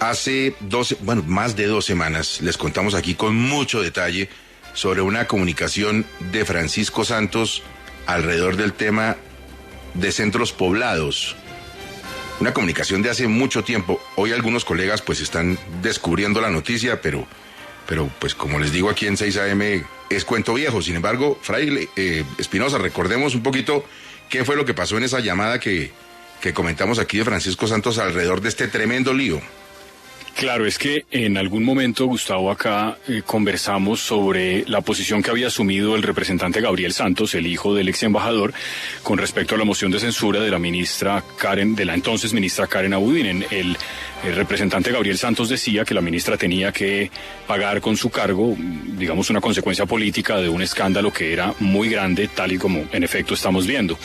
Hace más de 2 semanas les contamos aquí con mucho detalle sobre una comunicación de Francisco Santos alrededor del tema de centros poblados. Una comunicación de hace mucho tiempo. Hoy algunos colegas pues están descubriendo la noticia, pero pues como les digo aquí en 6 AM es cuento viejo. Sin embargo, Fraile Espinosa, recordemos un poquito qué fue lo que pasó en esa llamada que comentamos aquí de Francisco Santos alrededor de este tremendo lío. Claro, es que en algún momento, Gustavo, acá conversamos sobre la posición que había asumido el representante Gabriel Santos, el hijo del ex embajador, con respecto a la moción de censura de la entonces ministra Karen Abudinen. El representante Gabriel Santos decía que la ministra tenía que pagar con su cargo, digamos, una consecuencia política de un escándalo que era muy grande, tal y como en efecto estamos viendo.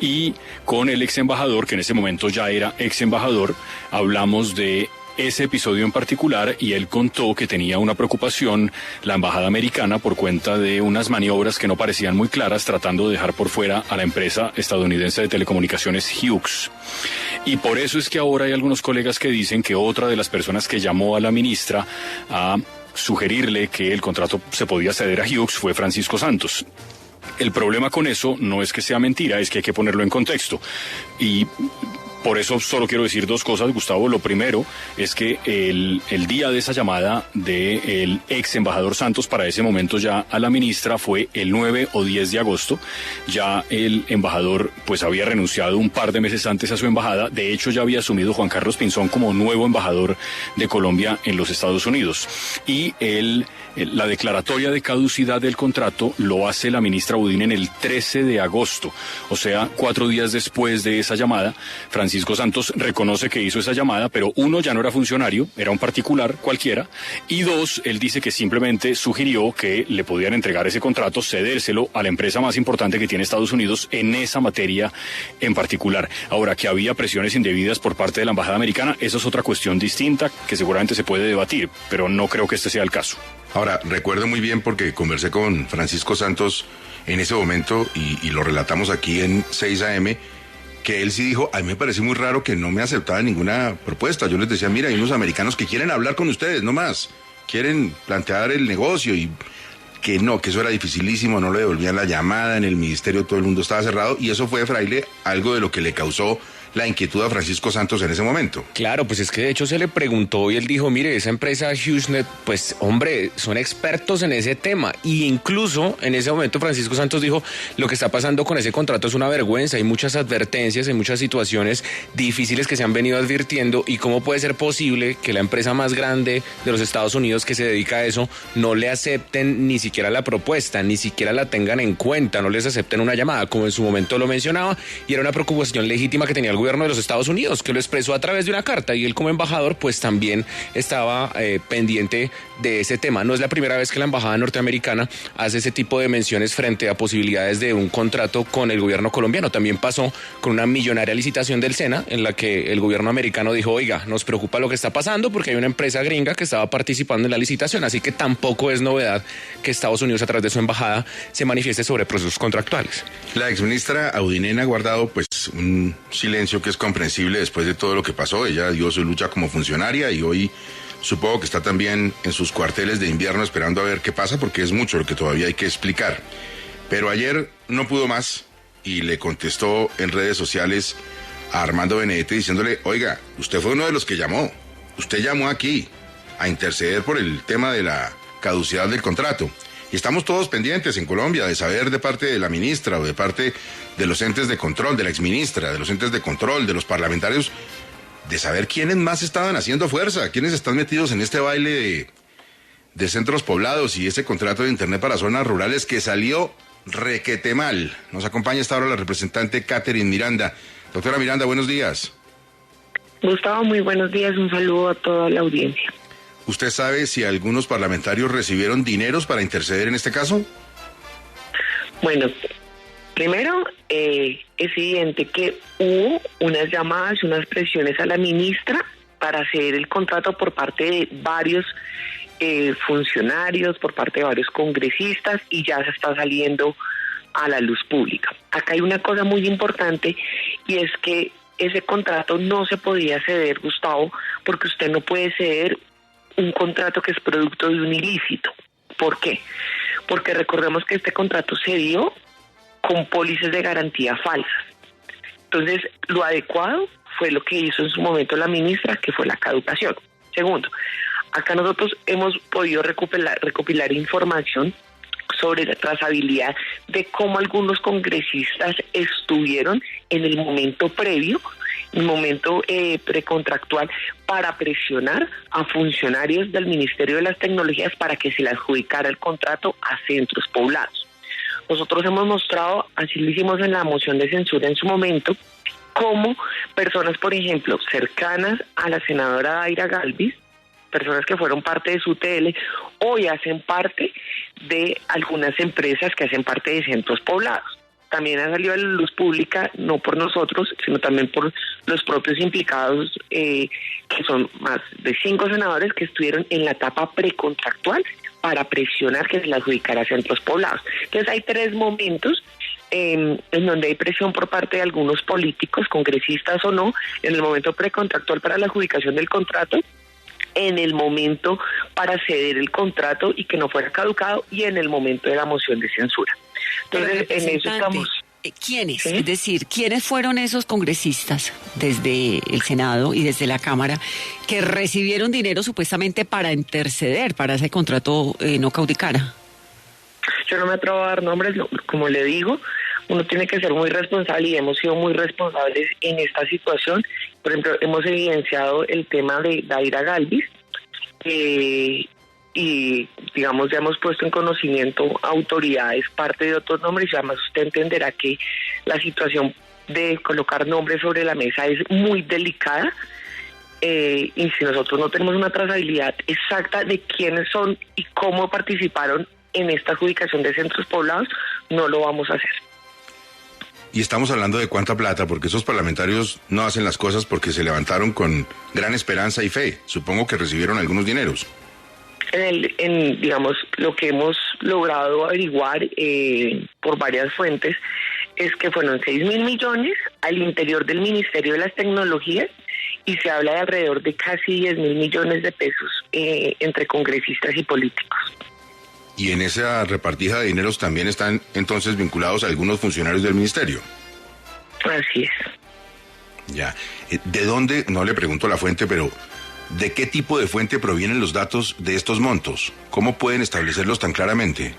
Y con el ex embajador, que en ese momento ya era ex embajador, hablamos de ese episodio en particular, y él contó que tenía una preocupación la embajada americana por cuenta de unas maniobras que no parecían muy claras, tratando de dejar por fuera a la empresa estadounidense de telecomunicaciones Hughes. Y por eso es que ahora hay algunos colegas que dicen que otra de las personas que llamó a la ministra a sugerirle que el contrato se podía ceder a Hughes fue Francisco Santos. El problema con eso no es que sea mentira, es que hay que ponerlo en contexto. Y por eso solo quiero decir dos cosas, Gustavo. Lo primero es que el día de esa llamada del ex embajador Santos, para ese momento ya a la ministra, fue el 9 o 10 de agosto. Ya el embajador pues había renunciado un par de meses antes a su embajada. De hecho, ya había asumido Juan Carlos Pinzón como nuevo embajador de Colombia en los Estados Unidos. Y la declaratoria de caducidad del contrato lo hace la ministra Abudinen el 13 de agosto. O sea, 4 días después de esa llamada, Francisco Santos reconoce que hizo esa llamada, pero uno, ya no era funcionario, era un particular cualquiera, y dos, él dice que simplemente sugirió que le podían entregar ese contrato, cedérselo a la empresa más importante que tiene Estados Unidos en esa materia en particular. Ahora, que había presiones indebidas por parte de la embajada americana, eso es otra cuestión distinta que seguramente se puede debatir, pero no creo que este sea el caso. Ahora, recuerdo muy bien porque conversé con Francisco Santos en ese momento y lo relatamos aquí en 6 AM, que él sí dijo, a mí me pareció muy raro que no me aceptaban ninguna propuesta. Yo les decía, mira, hay unos americanos que quieren hablar con ustedes, no más, quieren plantear el negocio, y que no, que eso era dificilísimo, no le devolvían la llamada, en el ministerio todo el mundo estaba cerrado, y eso fue, Fraile, algo de lo que le causó la inquietud a Francisco Santos en ese momento. Claro, pues es que de hecho se le preguntó y él dijo, mire, esa empresa HughesNet, pues hombre, son expertos en ese tema, y incluso en ese momento Francisco Santos dijo, lo que está pasando con ese contrato es una vergüenza, hay muchas advertencias, hay muchas situaciones difíciles que se han venido advirtiendo, y cómo puede ser posible que la empresa más grande de los Estados Unidos que se dedica a eso no le acepten ni siquiera la propuesta, ni siquiera la tengan en cuenta, no les acepten una llamada, como en su momento lo mencionaba, y era una preocupación legítima que tenía el gobierno de los Estados Unidos, que lo expresó a través de una carta, y él como embajador pues también estaba pendiente de ese tema. No es la primera vez que la embajada norteamericana hace ese tipo de menciones frente a posibilidades de un contrato con el gobierno colombiano. También pasó con una millonaria licitación del SENA, en la que el gobierno americano dijo, oiga, nos preocupa lo que está pasando porque hay una empresa gringa que estaba participando en la licitación, así que tampoco es novedad que Estados Unidos a través de su embajada se manifieste sobre procesos contractuales. La exministra Abudinen ha guardado pues un silencio que es comprensible después de todo lo que pasó. Ella dio su lucha como funcionaria y hoy supongo que está también en sus cuarteles de invierno esperando a ver qué pasa, porque es mucho lo que todavía hay que explicar. Pero ayer no pudo más y le contestó en redes sociales a Armando Benedetti diciéndole, oiga, usted fue uno de los que llamó, usted llamó aquí a interceder por el tema de la caducidad del contrato. Y estamos todos pendientes en Colombia de saber de parte de la ministra o de parte de los entes de control, de la exministra, de los entes de control, de los parlamentarios, de saber quiénes más estaban haciendo fuerza, quiénes están metidos en este baile de centros poblados y ese contrato de internet para zonas rurales que salió requete mal. Nos acompaña esta hora la representante Catherine Miranda. Doctora Miranda, buenos días. Gustavo, muy buenos días, un saludo a toda la audiencia. ¿Usted sabe si algunos parlamentarios recibieron dineros para interceder en este caso? Bueno, primero, es evidente que hubo unas llamadas, unas presiones a la ministra para hacer el contrato por parte de varios funcionarios, por parte de varios congresistas, y ya se está saliendo a la luz pública. Acá hay una cosa muy importante, y es que ese contrato no se podía ceder, Gustavo, porque usted no puede ceder un contrato que es producto de un ilícito. ¿Por qué? Porque recordemos que este contrato se dio con pólizas de garantía falsas. Entonces, lo adecuado fue lo que hizo en su momento la ministra, que fue la caducación. Segundo, acá nosotros hemos podido recopilar información sobre la trazabilidad de cómo algunos congresistas estuvieron en el momento previo, el momento precontractual, para presionar a funcionarios del Ministerio de las Tecnologías para que se le adjudicara el contrato a centros poblados. Nosotros hemos mostrado, así lo hicimos en la moción de censura en su momento, cómo personas, por ejemplo, cercanas a la senadora Daira Galvis, personas que fueron parte de su TL, hoy hacen parte de algunas empresas que hacen parte de centros poblados. También ha salido a la luz pública, no por nosotros, sino también por los propios implicados, que son más de 5 senadores que estuvieron en la etapa precontractual para presionar que se le adjudicara a centros poblados. Entonces hay 3 momentos en donde hay presión por parte de algunos políticos, congresistas o no, en el momento precontractual para la adjudicación del contrato, en el momento para ceder el contrato y que no fuera caducado, y en el momento de la moción de censura. Entonces, en eso estamos. ¿Quiénes? ¿Sí? Es decir, ¿quiénes fueron esos congresistas desde el Senado y desde la Cámara que recibieron dinero supuestamente para interceder para ese contrato no caudicara? Yo no me atrevo a dar nombres, como le digo, uno tiene que ser muy responsable y hemos sido muy responsables en esta situación. Por ejemplo, hemos evidenciado el tema de Daira Galvis y, digamos, ya hemos puesto en conocimiento a autoridades parte de otros nombres, y además usted entenderá que la situación de colocar nombres sobre la mesa es muy delicada, y si nosotros no tenemos una trazabilidad exacta de quiénes son y cómo participaron en esta adjudicación de centros poblados, no lo vamos a hacer. Y estamos hablando de cuánta plata, porque esos parlamentarios no hacen las cosas porque se levantaron con gran esperanza y fe. Supongo que recibieron algunos dineros. Digamos, lo que hemos logrado averiguar por varias fuentes es que fueron 6.000 millones al interior del Ministerio de las Tecnologías, y se habla de alrededor de casi 10.000 millones de pesos entre congresistas y políticos. Y en esa repartija de dineros también están entonces vinculados a algunos funcionarios del ministerio. Así es. Ya. ¿De dónde? No le pregunto la fuente, pero ¿de qué tipo de fuente provienen los datos de estos montos? ¿Cómo pueden establecerlos tan claramente?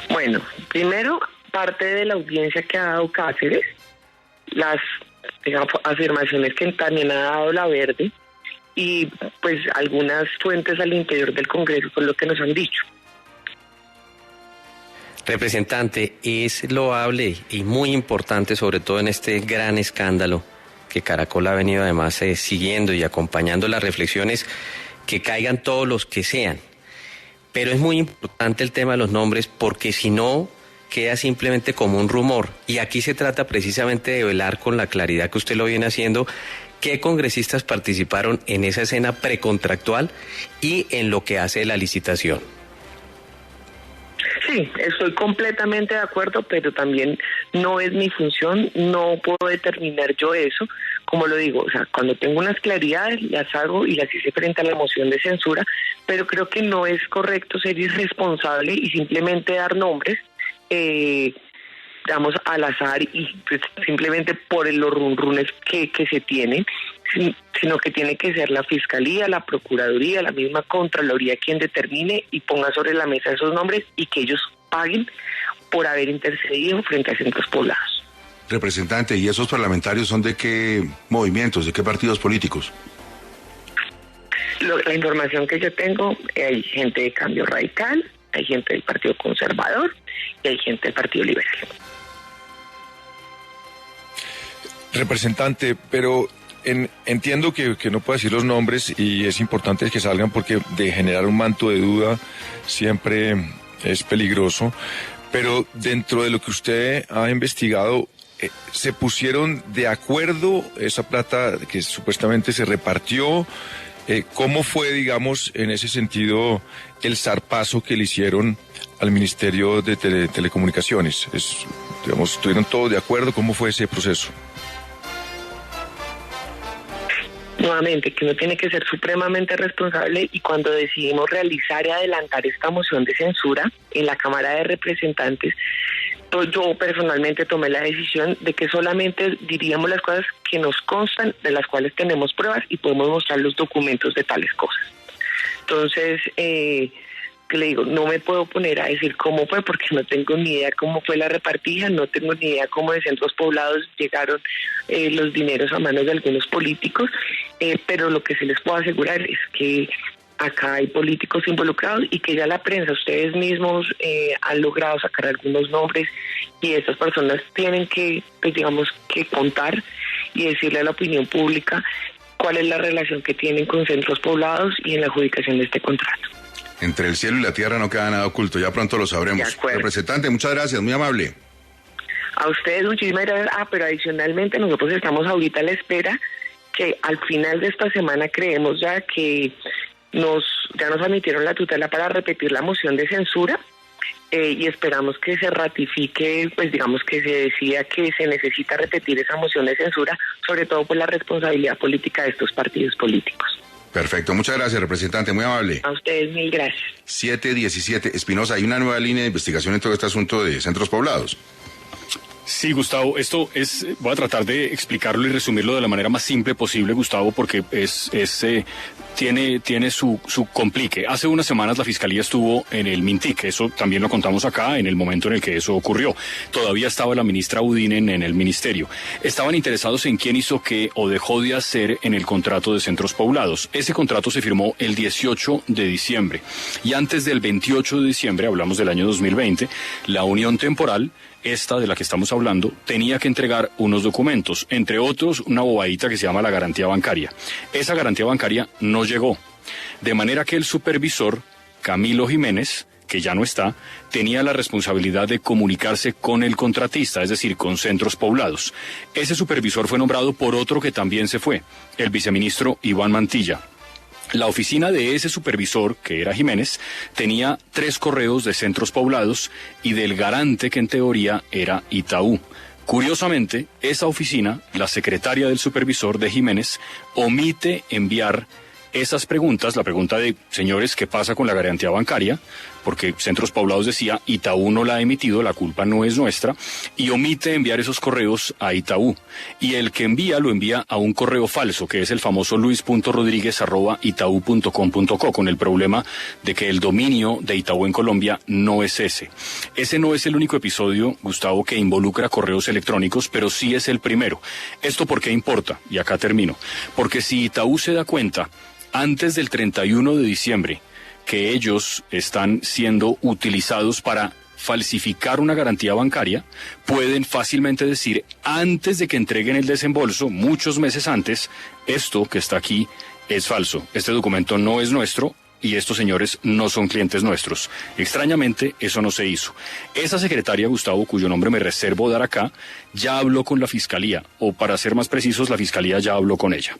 Bueno, primero, parte de la audiencia que ha dado Cáceres, las afirmaciones que también ha dado La Verde, y pues algunas fuentes al interior del Congreso por lo que nos han dicho. Representante, es loable y muy importante, sobre todo en este gran escándalo que Caracol ha venido además siguiendo y acompañando las reflexiones, que caigan todos los que sean. Pero es muy importante el tema de los nombres, porque si no queda simplemente como un rumor. Y aquí se trata precisamente de velar con la claridad que usted lo viene haciendo, qué congresistas participaron en esa escena precontractual y en lo que hace la licitación. Sí, estoy completamente de acuerdo, pero también no es mi función, no puedo determinar yo eso. Como lo digo, o sea, cuando tengo unas claridades las hago y las hice frente a la moción de censura, pero creo que no es correcto ser irresponsable y simplemente dar nombres, digamos, al azar y pues, simplemente por los runrunes que se tienen, sino que tiene que ser la Fiscalía, la Procuraduría, la misma Contraloría quien determine y ponga sobre la mesa esos nombres y que ellos paguen por haber intercedido frente a centros poblados. Representante, ¿y esos parlamentarios son de qué movimientos, de qué partidos políticos? La información que yo tengo, hay gente de Cambio Radical, hay gente del Partido Conservador y hay gente del Partido Liberal. Representante, pero entiendo que no puedo decir los nombres y es importante que salgan porque de generar un manto de duda siempre es peligroso, pero dentro de lo que usted ha investigado, ¿se pusieron de acuerdo esa plata que supuestamente se repartió? ¿Cómo fue, digamos, en ese sentido el zarpazo que le hicieron al Ministerio de Telecomunicaciones? Digamos, ¿estuvieron todos de acuerdo? ¿Cómo fue ese proceso? nuevamente, que uno tiene que ser supremamente responsable, y cuando decidimos realizar y adelantar esta moción de censura en la Cámara de Representantes, pues yo personalmente tomé la decisión de que solamente diríamos las cosas que nos constan, de las cuales tenemos pruebas y podemos mostrar los documentos de tales cosas. Entonces, que le digo, no me puedo poner a decir cómo fue, porque no tengo ni idea cómo fue la repartija, no tengo ni idea cómo de Centros Poblados llegaron los dineros a manos de algunos políticos, pero lo que sí les puedo asegurar es que acá hay políticos involucrados y que ya la prensa, ustedes mismos han logrado sacar algunos nombres, y estas personas tienen que, pues digamos, que contar y decirle a la opinión pública cuál es la relación que tienen con Centros Poblados y en la adjudicación de este contrato. Entre el cielo y la tierra no queda nada oculto, ya pronto lo sabremos. Representante, muchas gracias, muy amable. A ustedes muchísimas gracias. Pero adicionalmente nosotros estamos ahorita a la espera que al final de esta semana creemos ya que ya nos admitieron la tutela para repetir la moción de censura, y esperamos que se ratifique, pues digamos que se decida que se necesita repetir esa moción de censura, sobre todo por la responsabilidad política de estos partidos políticos. Perfecto, muchas gracias, representante, muy amable. A ustedes mil gracias. 7:17, Espinosa, hay una nueva línea de investigación en todo este asunto de Centros Poblados. Sí, Gustavo, voy a tratar de explicarlo y resumirlo de la manera más simple posible, Gustavo, porque tiene su complique. Hace unas semanas la Fiscalía estuvo en el Mintic, eso también lo contamos acá, en el momento en el que eso ocurrió. Todavía estaba la ministra Udinen en el ministerio. Estaban interesados en quién hizo qué o dejó de hacer en el contrato de Centros Poblados. Ese contrato se firmó el 18 de diciembre. Y antes del 28 de diciembre, hablamos del año 2020, la unión temporal, esta de la que estamos hablando, tenía que entregar unos documentos, entre otros una bobadita que se llama la garantía bancaria. Esa garantía bancaria no llegó, de manera que el supervisor, Camilo Jiménez, que ya no está, tenía la responsabilidad de comunicarse con el contratista, es decir, con Centros Poblados. Ese supervisor fue nombrado por otro que también se fue, el viceministro Iván Mantilla. La oficina de ese supervisor, que era Jiménez, tenía 3 correos de Centros Poblados y del garante, que en teoría era Itaú. Curiosamente, esa oficina, la secretaria del supervisor de Jiménez, omite enviar esas preguntas, la pregunta de, señores, ¿qué pasa con la garantía bancaria? Porque Centros Poblados decía, Itaú no la ha emitido, la culpa no es nuestra, y omite enviar esos correos a Itaú. Y el que envía, lo envía a un correo falso, que es el famoso luis.rodriguez@itau.com.co, con el problema de que el dominio de Itaú en Colombia no es ese. Ese no es el único episodio, Gustavo, que involucra correos electrónicos, pero sí es el primero. ¿Esto por qué importa? Y acá termino. Porque si Itaú se da cuenta, antes del 31 de diciembre, que ellos están siendo utilizados para falsificar una garantía bancaria, pueden fácilmente decir, antes de que entreguen el desembolso, muchos meses antes, esto que está aquí es falso, este documento no es nuestro y estos señores no son clientes nuestros. Extrañamente, eso no se hizo. Esa secretaria, Gustavo, cuyo nombre me reservo dar acá, ya habló con la Fiscalía, o para ser más precisos, la Fiscalía ya habló con ella.